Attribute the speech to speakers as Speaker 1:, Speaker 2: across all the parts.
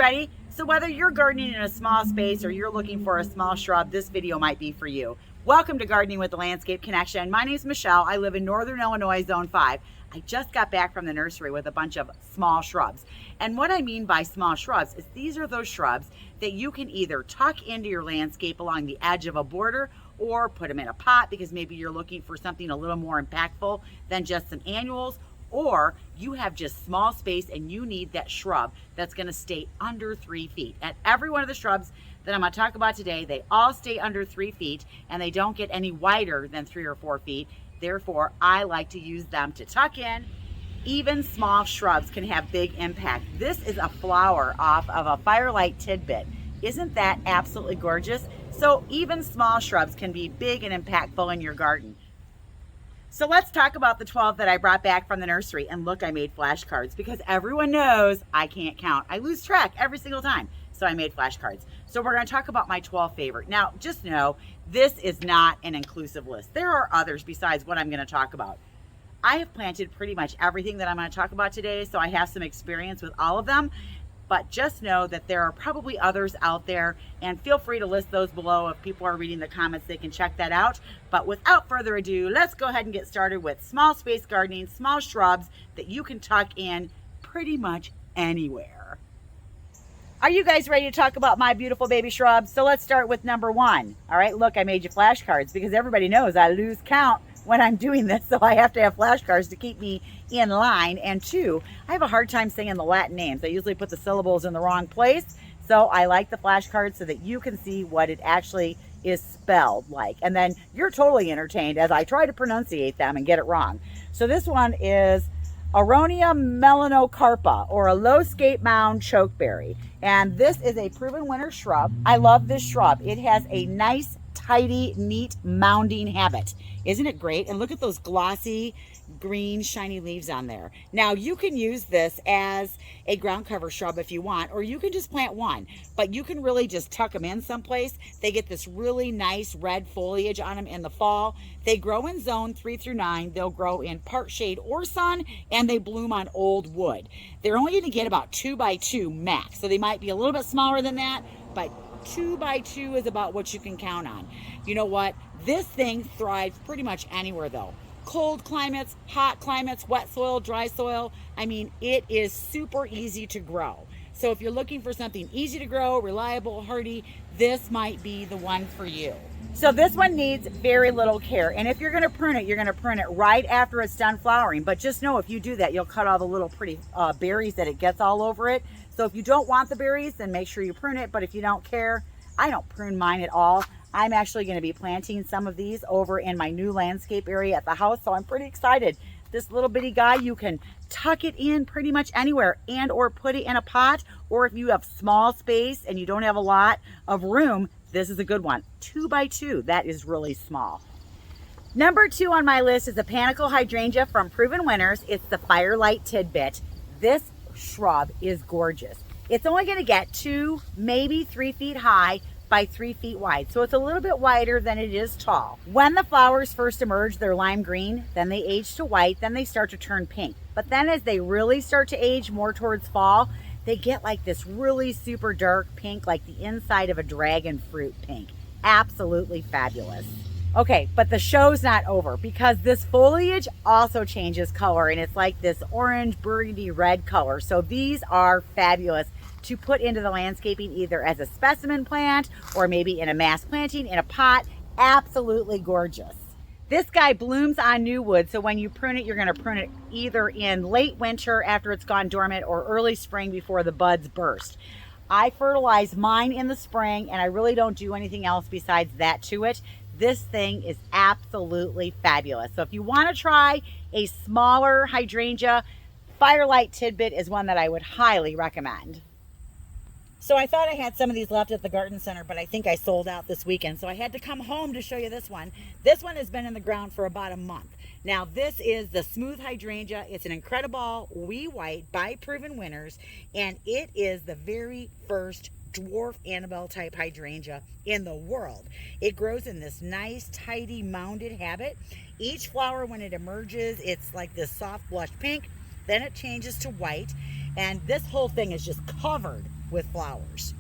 Speaker 1: ready? So whether you're gardening in a small space or you're looking for a small shrub, this video might be for you. Welcome to Gardening with the Landscape Connection. My name is Michelle. I live in Northern Illinois, Zone 5. I just got back from the nursery with a bunch of small shrubs. And what I mean by small shrubs is these are those shrubs that you can either tuck into your landscape along the edge of a border or put them in a pot because maybe you're looking for something a little more impactful than just some annuals, or you have just small space and you need that shrub that's going to stay under 3 feet. And every one of the shrubs that I'm going to talk about today, they all stay under 3 feet and they don't get any wider than 3 or 4 feet. Therefore, I like to use them to tuck in. Even small shrubs can have big impact. This is a flower off of a Firelight tidbit. Isn't that absolutely gorgeous? So even small shrubs can be big and impactful in your garden. So let's talk about the 12 that I brought back from the nursery. And look, I made flashcards because everyone knows I can't count. I lose track every single time. So I made flashcards. So we're going to talk about my 12 favorite. Now, just know this is not an inclusive list. There are others besides what I'm going to talk about. I have planted pretty much everything that I'm going to talk about today, so I have some experience with all of them. But just know that there are probably others out there, and feel free to list those below. If people are reading the comments, they can check that out. But without further ado, let's go ahead and get started with small space gardening, small shrubs that you can tuck in pretty much anywhere. Are you guys ready to talk about my beautiful baby shrubs? So let's start with number 1. All right, look, I made you flashcards because everybody knows I lose count when I'm doing this, so I have to have flashcards to keep me in line. And 2, I have a hard time saying the Latin names. I usually put the syllables in the wrong place, so I like the flashcards so that you can see what it actually is spelled like. And then you're totally entertained as I try to pronunciate them and get it wrong. So this one is Aronia melanocarpa, or a low scape mound chokeberry. And this is a proven winter shrub. I love this shrub. It has a nice, tidy, neat mounding habit. Isn't it great? And look at those glossy, green, shiny leaves on there. Now, you can use this as a ground cover shrub if you want, or you can just plant one, but you can really just tuck them in someplace. They get this really nice red foliage on them in the fall. They grow in zone 3 through 9. They'll grow in part shade or sun, and they bloom on old wood. They're only going to get about 2 by 2 max, so they might be a little bit smaller than that, but 2 by 2 is about what you can count on. You know what? This thing thrives pretty much anywhere though. Cold climates, hot climates, wet soil, dry soil. I mean, it is super easy to grow. So if you're looking for something easy to grow, reliable, hardy, this might be the one for you. So this one needs very little care. And if you're going to prune it, you're going to prune it right after it's done flowering. But just know if you do that, you'll cut all the little pretty berries that it gets all over it. So if you don't want the berries, then make sure you prune it. But if you don't care, I don't prune mine at all. I'm actually going to be planting some of these over in my new landscape area at the house, so I'm pretty excited. This little bitty guy, you can tuck it in pretty much anywhere and or put it in a pot, or if you have small space and you don't have a lot of room, this is a good one. 2 by 2, that is really small. Number 2 on my list is the Panico Hydrangea from Proven Winners. It's the Firelight tidbit. This shrub is gorgeous. It's only going to get 2, maybe 3 feet high by 3 feet wide. So it's a little bit wider than it is tall. When the flowers first emerge, they're lime green, then they age to white, then they start to turn pink. But then as they really start to age more towards fall, they get like this really super dark pink, like the inside of a dragon fruit pink. Absolutely fabulous. Okay, but the show's not over because this foliage also changes color and it's like this orange, burgundy, red color. So these are fabulous to put into the landscaping either as a specimen plant or maybe in a mass planting in a pot. Absolutely gorgeous. This guy blooms on new wood, so when you prune it, you're going to prune it either in late winter after it's gone dormant or early spring before the buds burst. I fertilize mine in the spring and I really don't do anything else besides that to it. This thing is absolutely fabulous. So if you want to try a smaller hydrangea, Firelight tidbit is one that I would highly recommend. So I thought I had some of these left at the garden center, but I think I sold out this weekend. So I had to come home to show you this one. This one has been in the ground for about a month. Now this is the smooth hydrangea. It's an incredible wee white by Proven Winners, and it is the very first dwarf Annabelle type hydrangea in the world. It grows in this nice, tidy, mounded habit. Each flower, when it emerges, it's like this soft blush pink. Then it changes to white, and this whole thing is just covered with flowers.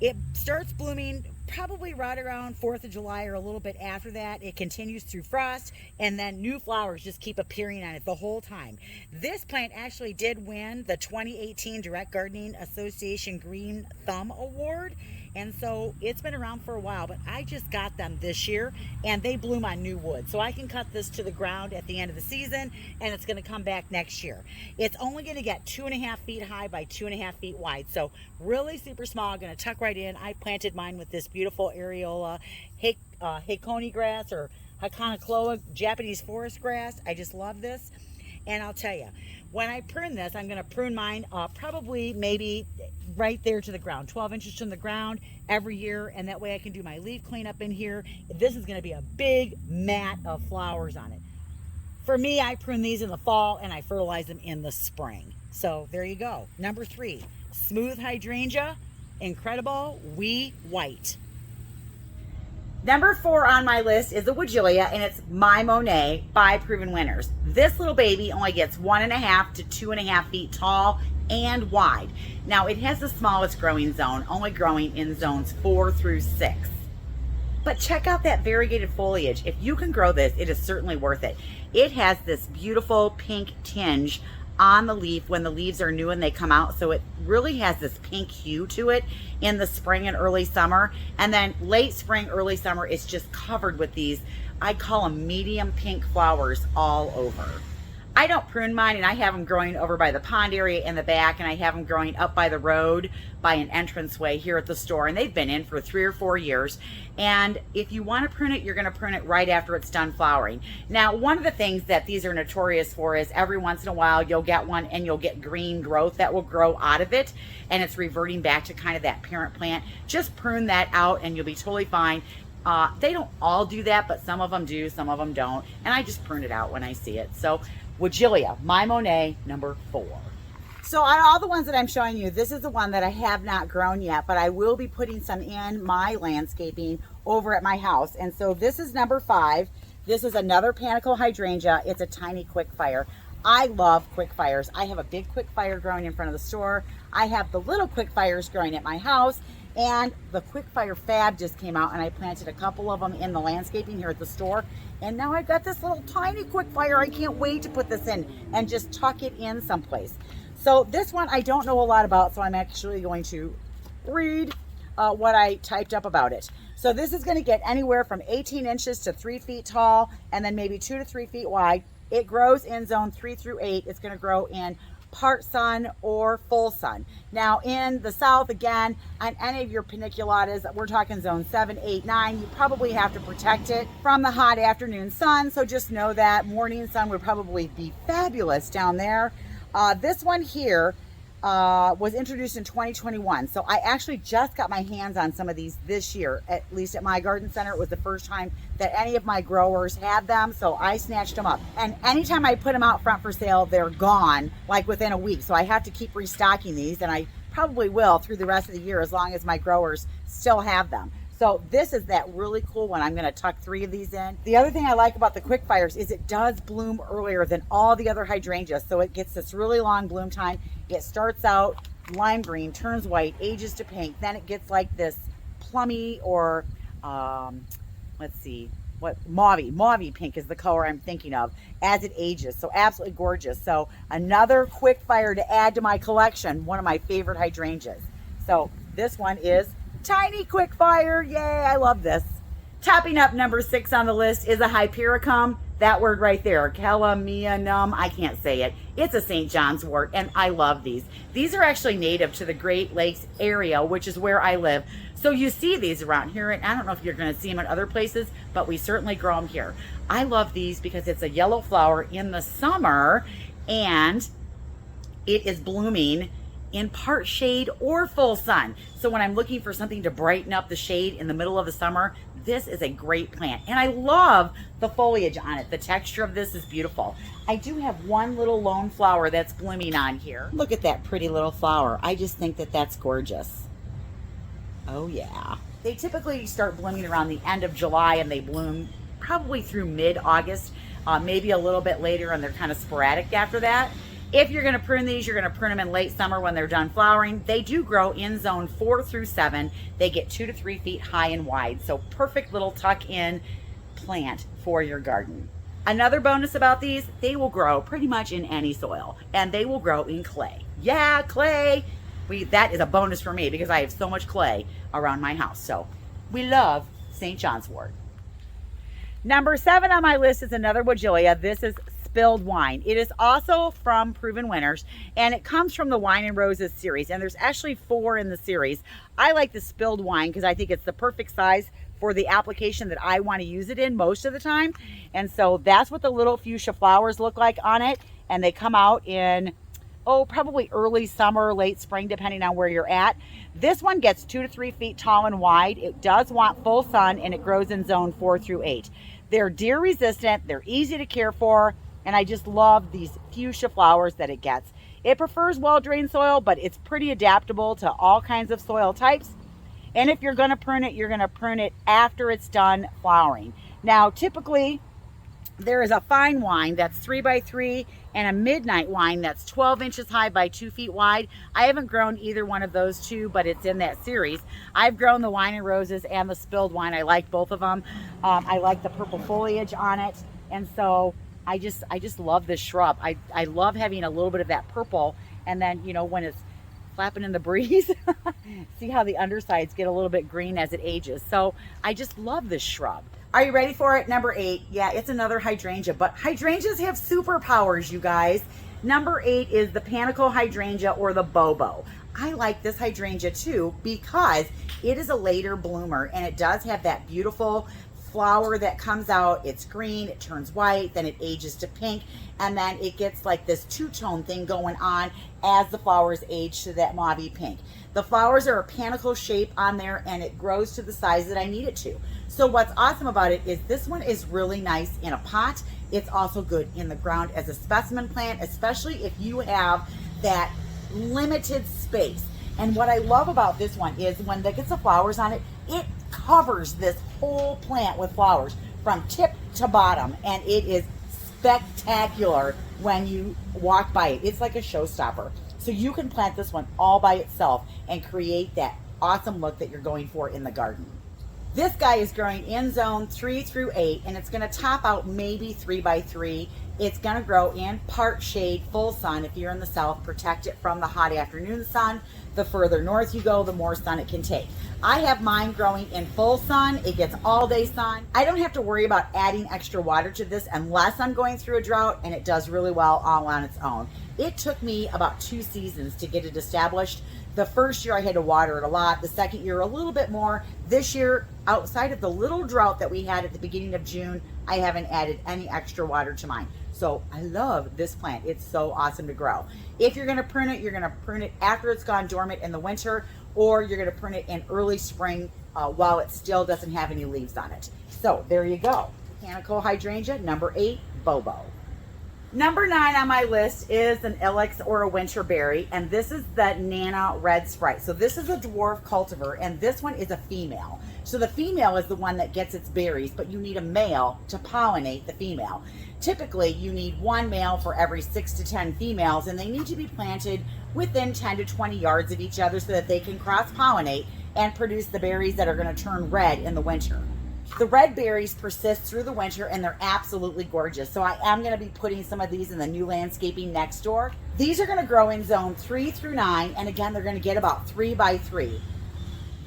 Speaker 1: It starts blooming probably right around 4th of July or a little bit after that. It continues through frost, and then new flowers just keep appearing on it the whole time. This plant actually did win the 2018 Direct Gardening Association Green Thumb Award, and so it's been around for a while, but I just got them this year, and they bloom on new wood. So I can cut this to the ground at the end of the season, and it's going to come back next year. It's only going to get 2.5 feet high by 2.5 feet wide, so really super small. Going to tuck right in. I planted mine with this beautiful areola Hakone grass, or Hakonakloa Japanese forest grass. I just love this. And I'll tell you, when I prune this, I'm going to prune mine probably maybe right there to the ground, 12 inches from the ground every year, and that way I can do my leaf cleanup in here. This is going to be a big mat of flowers on it. For me, I prune these in the fall and I fertilize them in the spring. So there you go. Number 3, smooth hydrangea, incredible wee white. Number 4 on my list is a Woodgelia, and it's My Monet by Proven Winners. This little baby only gets 1.5 to 2.5 feet tall and wide. Now, it has the smallest growing zone, only growing in zones 4 through 6. But check out that variegated foliage. If you can grow this, it is certainly worth it. It has this beautiful pink tinge on the leaf when the leaves are new and they come out, so it really has this pink hue to it in the spring and early summer, and then late spring, early summer, it's just covered with these, I call them medium pink flowers all over. I don't prune mine, and I have them growing over by the pond area in the back, and I have them growing up by the road by an entranceway here at the store, and they've been in for 3 or 4 years. And if you want to prune it, you're going to prune it right after it's done flowering. Now, one of the things that these are notorious for is every once in a while you'll get one and you'll get green growth that will grow out of it, and it's reverting back to kind of that parent plant. Just prune that out and you'll be totally fine. They don't all do that, but some of them do, some of them don't, and I just prune it out when I see it. So Woodgelia, My Monet, number 4. So on all the ones that I'm showing you, this is the one that I have not grown yet, but I will be putting some in my landscaping over at my house. And so this is number 5. This is another Panico Hydrangea. It's a tiny Quickfire. I love Quickfires. I have a big Quickfire growing in front of the store. I have the little Quickfires growing at my house. And the Quickfire Fab just came out, and I planted a couple of them in the landscaping here at the store. And now I've got this little tiny Quickfire. I can't wait to put this in and just tuck it in someplace. So this one I don't know a lot about, so I'm actually going to read what I typed up about it. So this is going to get anywhere from 18 inches to 3 feet tall, and then maybe 2 to 3 feet wide. It grows in zone 3 through 8. It's going to grow in part sun or full sun. Now in the south, again, on any of your paniculatas, we're talking zone 7, 8, 9, you probably have to protect it from the hot afternoon sun. So just know that morning sun would probably be fabulous down there. This one here was introduced in 2021. So I actually just got my hands on some of these this year, at least at my garden center. It was the first time that any of my growers had them, so I snatched them up. And anytime I put them out front for sale, they're gone like within a week. So I have to keep restocking these, and I probably will through the rest of the year as long as my growers still have them. So this is that really cool one. I'm going to tuck 3 of these in. The other thing I like about the Quickfires is it does bloom earlier than all the other hydrangeas. So it gets this really long bloom time. It starts out lime green, turns white, ages to pink. Then it gets like this plummy or, let's see, what, mauvey pink is the color I'm thinking of as it ages. So absolutely gorgeous. So another Quickfire to add to my collection, one of my favorite hydrangeas. So this one is tiny Quickfire. Yay, I love this. Topping up number 6 on the list is a Hypericum. That word right there, Calamianum, I can't say it. It's a St. Johns Wort, and I love these. These are actually native to the Great Lakes area, which is where I live. So you see these around here, and I don't know if you're going to see them in other places, but we certainly grow them here. I love these because it's a yellow flower in the summer, and it is blooming in part shade or full sun. So when I'm looking for something to brighten up the shade in the middle of the summer, this is a great plant. And I love the foliage on it. The texture of this is beautiful. I do have one little lone flower that's blooming on here. Look at that pretty little flower. I just think that that's gorgeous. Oh yeah. They typically start blooming around the end of July, and they bloom probably through mid-August, maybe a little bit later, and they're kind of sporadic after that. If you're gonna prune these, you're gonna prune them in late summer when they're done flowering. They do grow in zone 4 through 7. They get 2 to 3 feet high and wide. So perfect little tuck in plant for your garden. Another bonus about these, they will grow pretty much in any soil, and they will grow in clay. Yeah, clay. That is a bonus for me because I have so much clay around my house. So we love St. Johns Wort. Number 7 on my list is another Woodgelia. This is Spilled Wine. It is also from Proven Winners, and it comes from the Wine and Roses series, and there's actually 4 in the series. I like the Spilled Wine because I think it's the perfect size for the application that I want to use it in most of the time. And so that's what the little fuchsia flowers look like on it, and they come out in probably early summer, late spring, depending on where you're at. This one gets 2 to 3 feet tall and wide. It does want full sun, and it grows in zone 4 through 8. They're deer resistant, they're easy to care for, and I just love these fuchsia flowers that it gets. It prefers well-drained soil, but it's pretty adaptable to all kinds of soil types. And if you're gonna prune it, you're gonna prune it after it's done flowering. Now, typically, there is a fine wine that's 3 by 3 and a midnight wine that's 12 inches high by 2 feet wide. I haven't grown either one of those two, but it's in that series. I've grown the Wine and Roses and the Spilled Wine. I like both of them. I like the purple foliage on it. And so I just love this shrub. I love having a little bit of that purple. And then, you know, when it's flapping in the breeze, see how the undersides get a little bit green as it ages. So I just love this shrub. Are you ready for it? Number 8. Yeah, it's another hydrangea, but hydrangeas have superpowers, you guys. Number 8 is the Panico Hydrangea, or the Bobo. I like this hydrangea too because it is a later bloomer, and it does have that beautiful flower that comes out. It's green, it turns white, then it ages to pink, and then it gets like this two-tone thing going on as the flowers age to that mauve pink. The flowers are a panicle shape on there, and it grows to the size that I need it to. So what's awesome about it is this one is really nice in a pot. It's also good in the ground as a specimen plant, especially if you have that limited space. And what I love about this one is when it gets the flowers on it, it covers this whole plant with flowers from tip to bottom, and it is spectacular when you walk by it. It's like a showstopper. So you can plant this one all by itself and create that awesome look that you're going for in the garden. This guy is growing in zone 3 through 8, and it's going to top out maybe 3 by 3. It's going to grow in part shade, full sun. If you're in the south, protect it from the hot afternoon sun. The further north you go, the more sun it can take. I have mine growing in full sun. It gets all day sun. I don't have to worry about adding extra water to this unless I'm going through a drought, and it does really well all on its own. It took me about 2 seasons to get it established. The first year I had to water it a lot. The second year a little bit more. This year, outside of the little drought that we had at the beginning of June, I haven't added any extra water to mine. So I love this plant. It's so awesome to grow. If you're gonna prune it, you're gonna prune it after it's gone dormant in the winter, or you're gonna prune it in early spring while it still doesn't have any leaves on it. So there you go. Panico Hydrangea, number 8, Bobo. Number 9 on my list is an ilex or a winter berry, and this is the Nana Red Sprite. So this is a dwarf cultivar, and this one is a female. So the female is the one that gets its berries, but you need a male to pollinate the female. Typically, you need 1 male for every 6 to 10 females, and they need to be planted within 10 to 20 yards of each other so that they can cross-pollinate and produce the berries that are going to turn red in the winter. The red berries persist through the winter, and they're absolutely gorgeous. So I am going to be putting some of these in the new landscaping next door. These are going to grow in zone 3 through 9, and again, they're going to get about 3 by 3.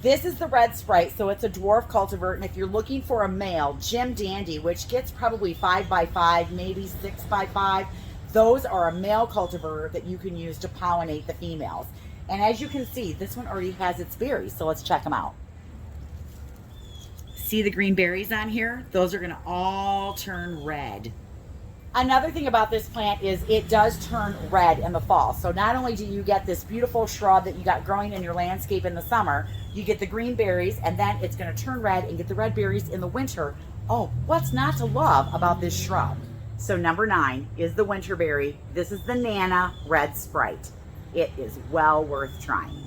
Speaker 1: This is the Red Sprite, so it's a dwarf cultivar, and if you're looking for a male, Jim Dandy, which gets probably 5 by 5, maybe 6 by 5, those are a male cultivar that you can use to pollinate the females. And as you can see, this one already has its berries, so let's check them out. See the green berries on here? Those are going to all turn red. Another thing about this plant is it does turn red in the fall. So not only do you get this beautiful shrub that you got growing in your landscape in the summer, you get the green berries, and then it's going to turn red and get the red berries in the winter. Oh, what's not to love about this shrub? So number 9 is the winter berry. This is the Nana Red Sprite. It is well worth trying.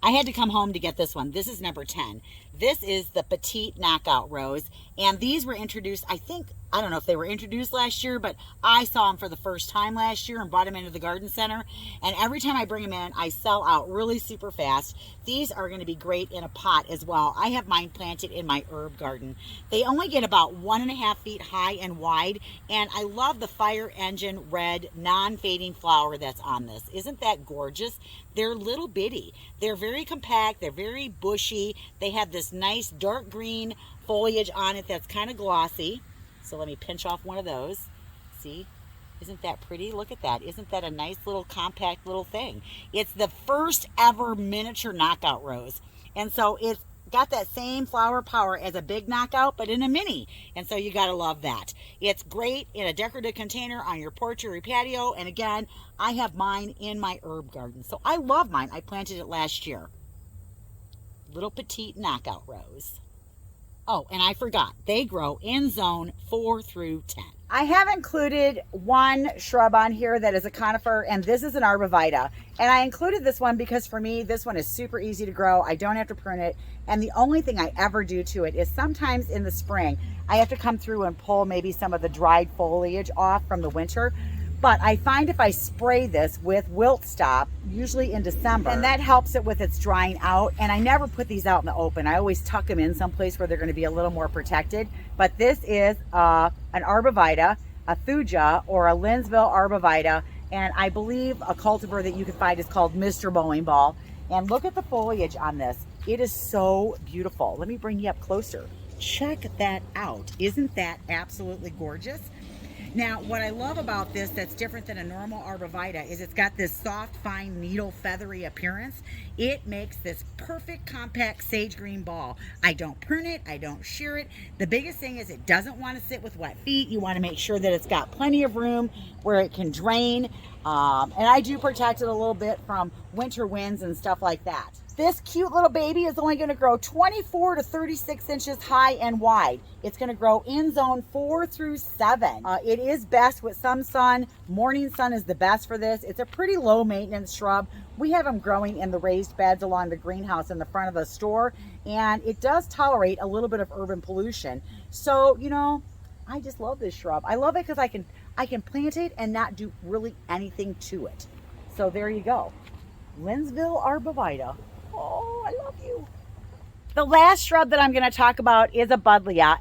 Speaker 1: I had to come home to get this one. This is number 10. This is the Petite Knockout Rose, and these were introduced, I think, I don't know if they were introduced last year, but I saw them for the first time last year and brought them into the garden center. And every time I bring them in, I sell out really super fast. These are going to be great in a pot as well. I have mine planted in my herb garden. They only get about 1.5 feet high and wide. And I love the Fire Engine red non-fading flower that's on this. Isn't that gorgeous? They're little bitty. They're very compact. They're very bushy. They have this nice dark green foliage on it that's kind of glossy. So let me pinch off one of those. See? Isn't that pretty? Look at that. Isn't that a nice little compact little thing? It's the first ever miniature knockout rose. And so it's got that same flower power as a big knockout, but in a mini. And so you got to love that. It's great in a decorative container on your porch or your patio. And again, I have mine in my herb garden. So I love mine. I planted it last year. Little petite knockout rose. Oh, and I forgot, they grow in zone 4 through 10. I have included one shrub on here that is a conifer, and this is an arborvitae. And I included this one because for me, this one is super easy to grow. I don't have to prune it. And the only thing I ever do to it is sometimes in the spring, I have to come through and pull maybe some of the dried foliage off from the winter. But I find if I spray this with wilt stop, usually in December, and that helps it with its drying out. And I never put these out in the open. I always tuck them in someplace where they're going to be a little more protected. But this is an arborvitae, a thuja, or a Lensville Arborvitae. And I believe a cultivar that you can find is called Mr. Bowling Ball. And look at the foliage on this. It is so beautiful. Let me bring you up closer. Check that out. Isn't that absolutely gorgeous? Now, what I love about this that's different than a normal arborvitae is it's got this soft, fine, needle, feathery appearance. It makes this perfect, compact sage green ball. I don't prune it. I don't shear it. The biggest thing is it doesn't want to sit with wet feet. You want to make sure that it's got plenty of room where it can drain. And I do protect it a little bit from winter winds and stuff like that. This cute little baby is only going to grow 24 to 36 inches high and wide. It's going to grow in zone 4 through 7. It is best with some sun. Morning sun is the best for this. It's a pretty low maintenance shrub. We have them growing in the raised beds along the greenhouse in the front of the store, and it does tolerate a little bit of urban pollution. So, you know, I just love this shrub. I love it because I can plant it and not do really anything to it. So there you go. Lensville Arborvitae. Oh, I love you. The last shrub that I'm going to talk about is a buddleia,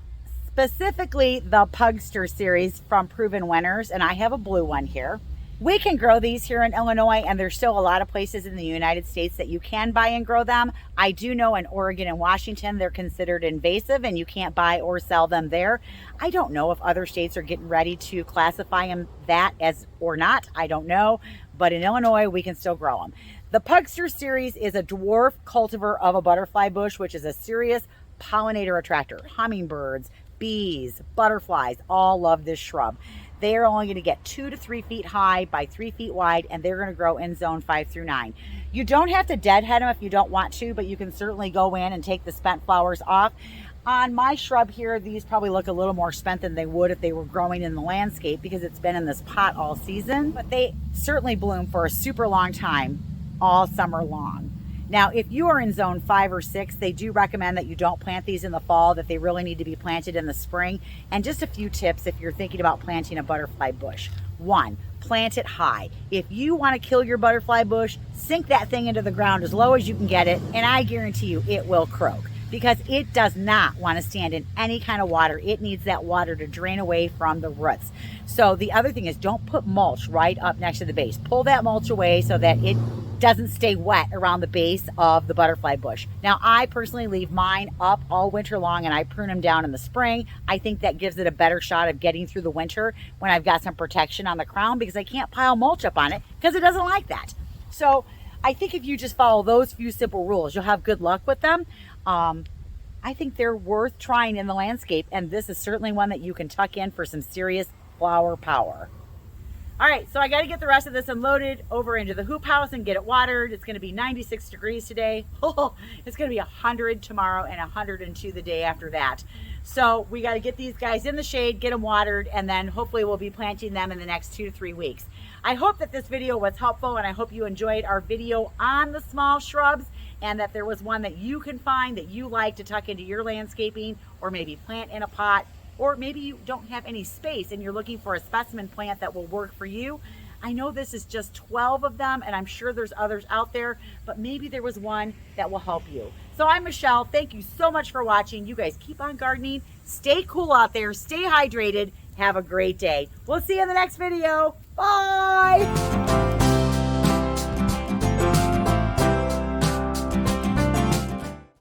Speaker 1: specifically the Pugster series from Proven Winners, and I have a blue one here. We can grow these here in Illinois, and there's still a lot of places in the United States that you can buy and grow them. I do know in Oregon and Washington they're considered invasive and you can't buy or sell them there. I don't know if other states are getting ready to classify them that as or not. I don't know, but in Illinois we can still grow them. The Pugster series is a dwarf cultivar of a butterfly bush, which is a serious pollinator attractor. Hummingbirds, bees, butterflies all love this shrub. They are only going to get 2 to 3 feet high by 3 feet wide, and they're going to grow in zone 5 through 9. You don't have to deadhead them if you don't want to, but you can certainly go in and take the spent flowers off. On my shrub here, these probably look a little more spent than they would if they were growing in the landscape because it's been in this pot all season, but they certainly bloom for a super long time, all summer long. Now, if you are in zone 5 or 6, they do recommend that you don't plant these in the fall, that they really need to be planted in the spring. And just a few tips if you're thinking about planting a butterfly bush. 1, plant it high. If you want to kill your butterfly bush, sink that thing into the ground as low as you can get it, and I guarantee you it will croak because it does not want to stand in any kind of water. It needs that water to drain away from the roots. So the other thing is don't put mulch right up next to the base. Pull that mulch away so that it doesn't stay wet around the base of the butterfly bush. Now, I personally leave mine up all winter long and I prune them down in the spring. I think that gives it a better shot of getting through the winter when I've got some protection on the crown because I can't pile mulch up on it because it doesn't like that. So I think if you just follow those few simple rules, you'll have good luck with them. I think they're worth trying in the landscape, and this is certainly one that you can tuck in for some serious flower power. All right, so I got to get the rest of this unloaded over into the hoop house and get it watered. It's going to be 96 degrees today. It's going to be 100 tomorrow and 102 the day after that. So we got to get these guys in the shade, get them watered, and then hopefully we'll be planting them in the next 2 to 3 weeks. I hope that this video was helpful, and I hope you enjoyed our video on the small shrubs and that there was one that you can find that you like to tuck into your landscaping or maybe plant in a pot. or maybe you don't have any space and you're looking for a specimen plant that will work for you. I know this is just 12 of them, and I'm sure there's others out there, but maybe there was one that will help you. So I'm Michelle. Thank you so much for watching. You guys keep on gardening. Stay cool out there. Stay hydrated. Have a great day. We'll see you in the next video. Bye.